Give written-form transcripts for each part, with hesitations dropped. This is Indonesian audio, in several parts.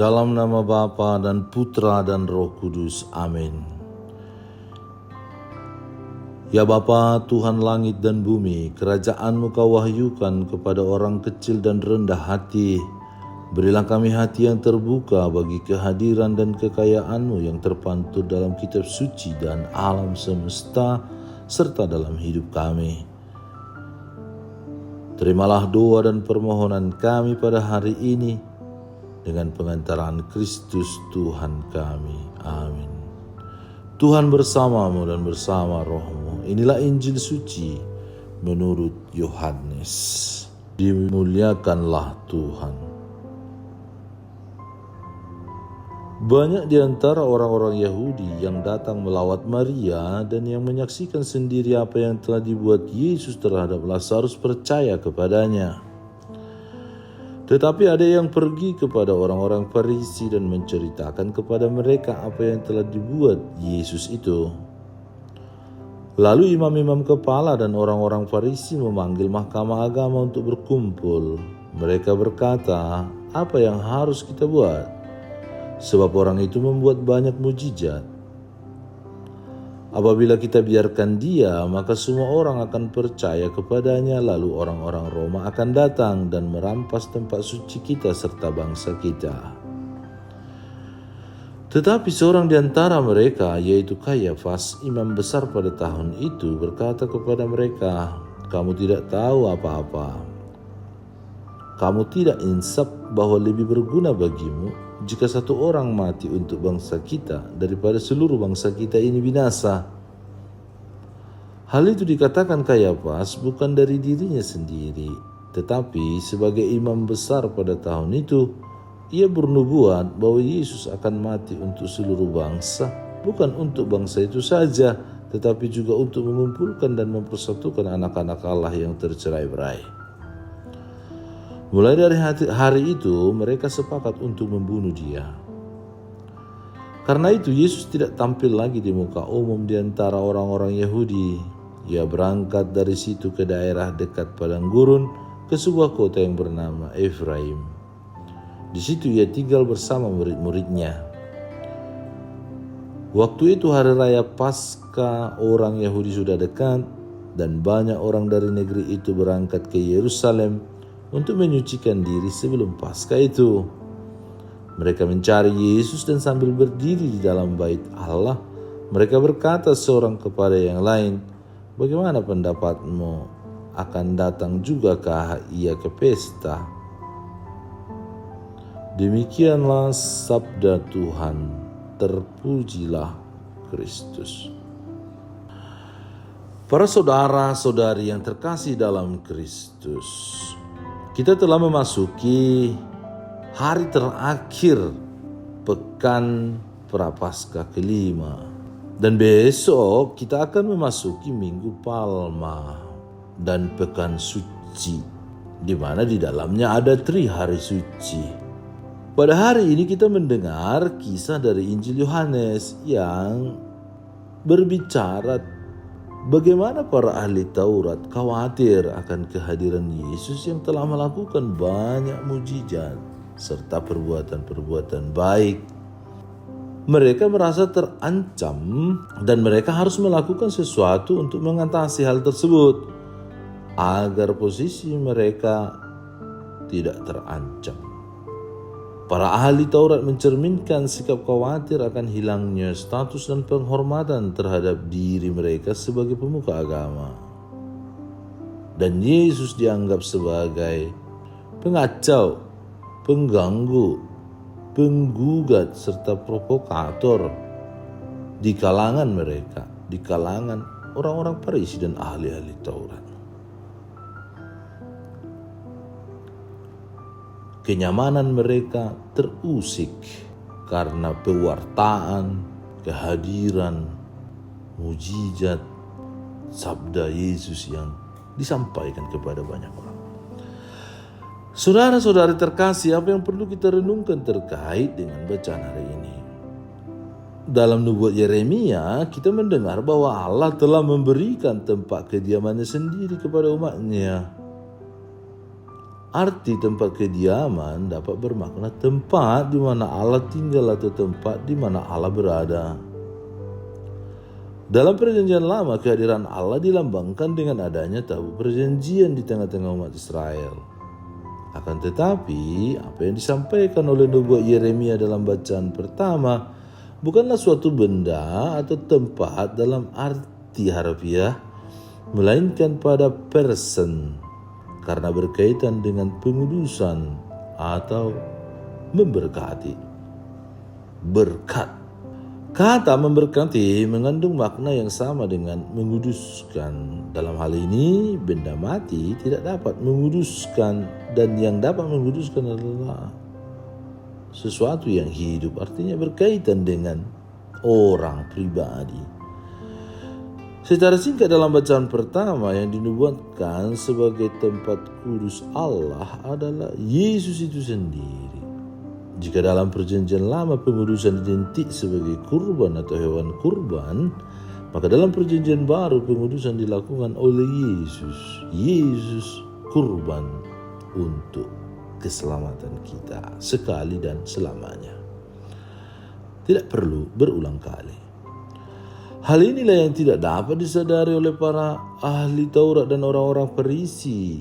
Dalam nama Bapa dan Putra dan Roh Kudus. Amin. Ya Bapa, Tuhan langit dan bumi, kerajaan-Mu Kau wahyukan kepada orang kecil dan rendah hati. Berilah kami hati yang terbuka bagi kehadiran dan kekayaan-Mu yang terpantur dalam kitab suci dan alam semesta, serta dalam hidup kami. Terimalah doa dan permohonan kami pada hari ini, dengan pengantaran Kristus Tuhan kami. Amin. Tuhan bersamamu dan bersama rohmu. Inilah Injil suci menurut Yohanes. Dimuliakanlah Tuhan. Banyak di antara orang-orang Yahudi yang datang melawat Maria dan yang menyaksikan sendiri apa yang telah dibuat Yesus terhadap Lazarus percaya kepadanya. Tetapi ada yang pergi kepada orang-orang Farisi dan menceritakan kepada mereka apa yang telah dibuat Yesus itu. Lalu imam-imam kepala dan orang-orang Farisi memanggil mahkamah agama untuk berkumpul. Mereka berkata, "Apa yang harus kita buat? Sebab orang itu membuat banyak mujizat. Apabila kita biarkan dia, maka semua orang akan percaya kepadanya, lalu orang-orang Roma akan datang dan merampas tempat suci kita serta bangsa kita." Tetapi seorang di antara mereka, yaitu Kayafas, imam besar pada tahun itu, berkata kepada mereka, "Kamu tidak tahu apa-apa. Kamu tidak insaf bahwa lebih berguna bagimu jika satu orang mati untuk bangsa kita daripada seluruh bangsa kita ini binasa?" Hal itu dikatakan Kayafas bukan dari dirinya sendiri, tetapi sebagai imam besar pada tahun itu, ia bernubuat bahwa Yesus akan mati untuk seluruh bangsa, bukan untuk bangsa itu saja, tetapi juga untuk mengumpulkan dan mempersatukan anak-anak Allah yang tercerai-berai. Mulai dari hari itu, mereka sepakat untuk membunuh dia. Karena itu, Yesus tidak tampil lagi di muka umum di antara orang-orang Yahudi. Ia berangkat dari situ ke daerah dekat padang gurun, ke sebuah kota yang bernama Efraim. Di situ ia tinggal bersama murid-muridnya. Waktu itu hari raya Paskah orang Yahudi sudah dekat, dan banyak orang dari negeri itu berangkat ke Yerusalem untuk menyucikan diri sebelum Paskah itu. Mereka mencari Yesus dan sambil berdiri di dalam bait Allah, mereka berkata seorang kepada yang lain, "Bagaimana pendapatmu? Akan datang jugakah ia ke pesta?" Demikianlah sabda Tuhan. Terpujilah Kristus. Para saudara-saudari yang terkasih dalam Kristus, kita telah memasuki hari terakhir pekan Prapaskah kelima. Dan besok kita akan memasuki Minggu Palma dan Pekan Suci, di mana di dalamnya ada hari suci. Pada hari ini kita mendengar kisah dari Injil Yohanes yang berbicara bagaimana para ahli Taurat khawatir akan kehadiran Yesus yang telah melakukan banyak mujizat serta perbuatan-perbuatan baik. Mereka merasa terancam dan mereka harus melakukan sesuatu untuk mengatasi hal tersebut agar posisi mereka tidak terancam. Para ahli Taurat mencerminkan sikap khawatir akan hilangnya status dan penghormatan terhadap diri mereka sebagai pemuka agama. Dan Yesus dianggap sebagai pengacau, pengganggu, penggugat, serta provokator di kalangan mereka, di kalangan orang-orang Farisi dan ahli-ahli Taurat. Kenyamanan mereka terusik karena pewartaan, kehadiran, mujizat, sabda Yesus yang disampaikan kepada banyak orang. Saudara-saudari terkasih, apa yang perlu kita renungkan terkait dengan bacaan hari ini? Dalam nubuat Yeremia, kita mendengar bahwa Allah telah memberikan tempat kediamannya sendiri kepada umatnya. Arti tempat kediaman dapat bermakna tempat di mana Allah tinggal atau tempat di mana Allah berada. Dalam perjanjian lama, kehadiran Allah dilambangkan dengan adanya tabut perjanjian di tengah-tengah umat Israel. Akan tetapi, apa yang disampaikan oleh nubuat Yeremia dalam bacaan pertama bukanlah suatu benda atau tempat dalam arti harfiah, melainkan pada person, karena berkaitan dengan pengudusan atau memberkati. Berkat. Kata memberkati mengandung makna yang sama dengan menguduskan. Dalam hal ini, benda mati tidak dapat menguduskan, dan yang dapat menguduskan adalah sesuatu yang hidup, artinya berkaitan dengan orang pribadi. Secara singkat dalam bacaan pertama, yang dinubuatkan sebagai tempat kudus Allah adalah Yesus itu sendiri. Jika dalam perjanjian lama pengudusan identik sebagai kurban atau hewan kurban, maka dalam perjanjian baru pengudusan dilakukan oleh Yesus. Yesus kurban untuk keselamatan kita sekali dan selamanya. Tidak perlu berulang kali. Hal inilah yang tidak dapat disadari oleh para ahli Taurat dan orang-orang Farisi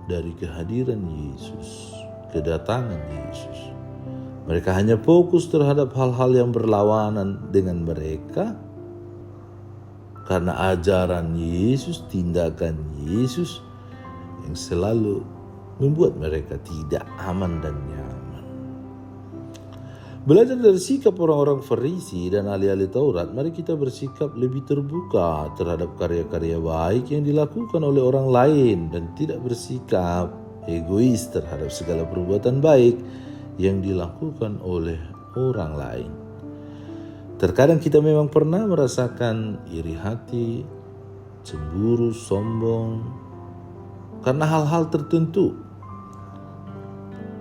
dari kehadiran Yesus, kedatangan Yesus. Mereka hanya fokus terhadap hal-hal yang berlawanan dengan mereka karena ajaran Yesus, tindakan Yesus yang selalu membuat mereka tidak aman dan nyaman. Belajar dari sikap orang-orang Farisi dan ahli-ahli Taurat, mari kita bersikap lebih terbuka terhadap karya-karya baik yang dilakukan oleh orang lain dan tidak bersikap egois terhadap segala perbuatan baik yang dilakukan oleh orang lain. Terkadang kita memang pernah merasakan iri hati, cemburu, sombong karena hal-hal tertentu.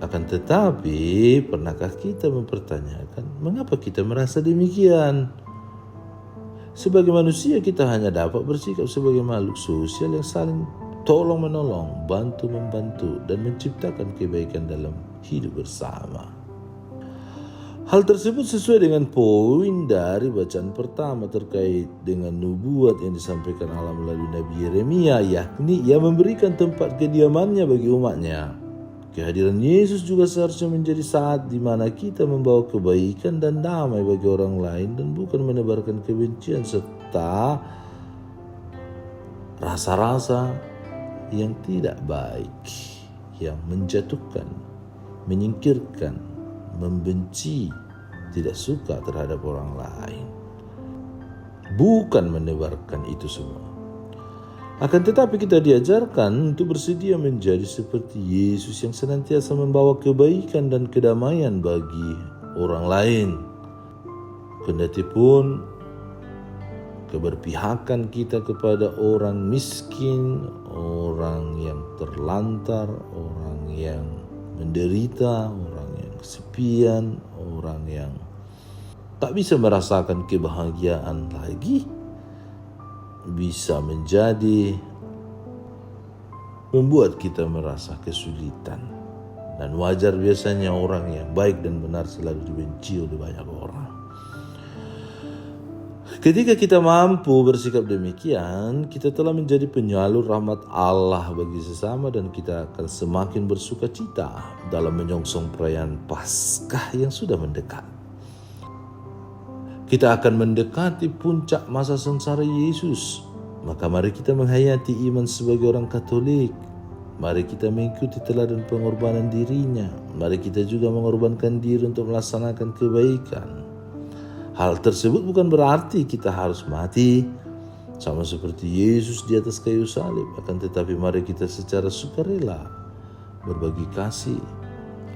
Akan tetapi, pernahkah kita mempertanyakan mengapa kita merasa demikian? Sebagai manusia, kita hanya dapat bersikap sebagai makhluk sosial yang saling tolong-menolong, bantu-membantu, dan menciptakan kebaikan dalam hidup bersama. Hal tersebut sesuai dengan poin dari bacaan pertama terkait dengan nubuat yang disampaikan Allah melalui Nabi Yeremia, yakni Ia memberikan tempat kediamannya bagi umatnya. Kehadiran Yesus juga seharusnya menjadi saat di mana kita membawa kebaikan dan damai bagi orang lain dan bukan menebarkan kebencian serta rasa-rasa yang tidak baik, yang menjatuhkan, menyingkirkan, membenci, tidak suka terhadap orang lain. Bukan menebarkan itu semua. Akan tetapi kita diajarkan untuk bersedia menjadi seperti Yesus yang senantiasa membawa kebaikan dan kedamaian bagi orang lain. Kendati pun keberpihakan kita kepada orang miskin, orang yang terlantar, orang yang menderita, orang yang kesepian, orang yang tak bisa merasakan kebahagiaan lagi, bisa menjadi membuat kita merasa kesulitan. Dan wajar biasanya orang yang baik dan benar selalu dibenci oleh banyak orang. Ketika kita mampu bersikap demikian, kita telah menjadi penyalur rahmat Allah bagi sesama dan kita akan semakin bersuka cita dalam menyongsong perayaan Paskah yang sudah mendekat. Kita akan mendekati puncak masa sengsara Yesus. Maka mari kita menghayati iman sebagai orang Katolik. Mari kita mengikuti teladan pengorbanan dirinya. Mari kita juga mengorbankan diri untuk melaksanakan kebaikan. Hal tersebut bukan berarti kita harus mati sama seperti Yesus di atas kayu salib. Akan tetapi mari kita secara sukarela berbagi kasih,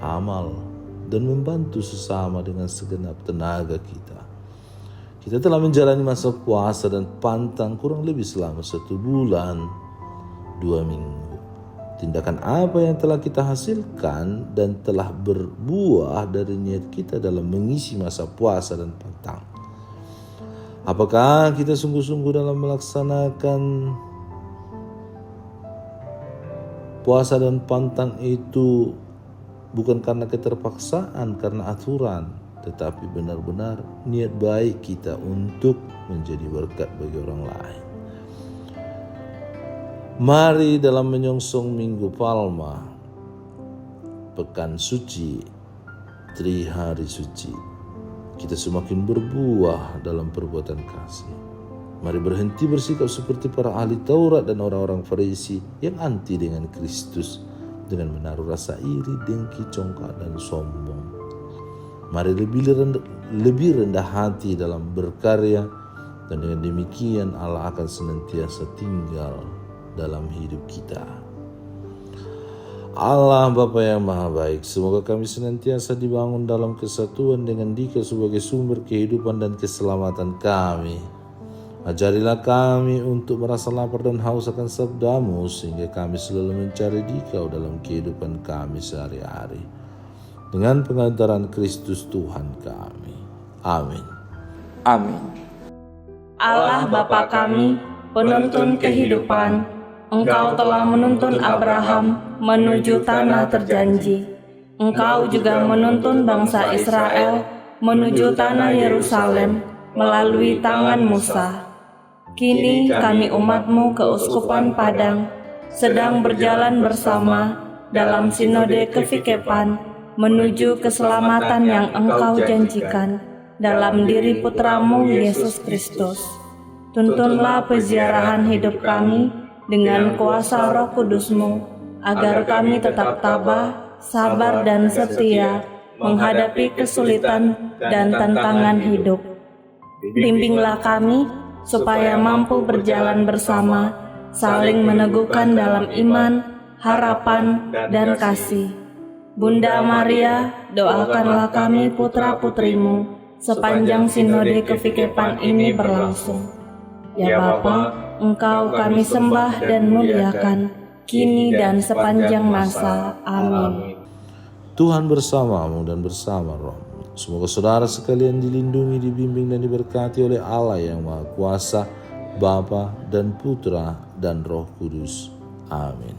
amal, dan membantu sesama dengan segenap tenaga kita. Kita telah menjalani masa puasa dan pantang kurang lebih selama 1 bulan, 2 minggu. Tindakan apa yang telah kita hasilkan dan telah berbuah dari niat kita dalam mengisi masa puasa dan pantang? Apakah kita sungguh-sungguh dalam melaksanakan puasa dan pantang itu bukan karena keterpaksaan, karena aturan, tetapi benar-benar niat baik kita untuk menjadi berkat bagi orang lain. Mari dalam menyongsong Minggu Palma, Pekan Suci, Trihari Suci, kita semakin berbuah dalam perbuatan kasih. Mari berhenti bersikap seperti para ahli Taurat dan orang-orang Farisi yang anti dengan Kristus dengan menaruh rasa iri, dengki, congkak, dan sombong. Mari lebih rendah hati dalam berkarya, dan dengan demikian Allah akan senantiasa tinggal dalam hidup kita. Allah Bapa yang Maha Baik, semoga kami senantiasa dibangun dalam kesatuan dengan Dikau sebagai sumber kehidupan dan keselamatan kami. Ajarilah kami untuk merasa lapar dan haus akan sabda-Mu, sehingga kami selalu mencari Dikau dalam kehidupan kami sehari-hari. Dengan pengantaran Kristus Tuhan kami. Amin. Amin. Allah Bapa kami, penuntun kehidupan, Engkau telah menuntun Abraham menuju tanah terjanji. Engkau juga menuntun bangsa Israel menuju tanah Yerusalem melalui tangan Musa. Kini kami umat-Mu keuskupan Padang sedang berjalan bersama dalam sinode kefikepan menuju keselamatan yang Engkau janjikan dalam diri Putra-Mu Yesus Kristus. Tuntunlah peziarahan hidup kami dengan kuasa Roh Kudus-Mu, agar kami tetap tabah, sabar dan setia menghadapi kesulitan dan tantangan hidup. Bimbinglah kami supaya mampu berjalan bersama, saling meneguhkan dalam iman, harapan, dan kasih. Bunda Maria, doakanlah kami putra-putrimu sepanjang sinode kefikepan ini berlangsung. Ya Bapa, Engkau kami sembah dan muliakan, kini dan sepanjang masa. Amin. Tuhan bersamamu dan bersama rohmu. Semoga saudara sekalian dilindungi, dibimbing, dan diberkati oleh Allah yang Maha Kuasa, Bapa dan Putra dan Roh Kudus. Amin.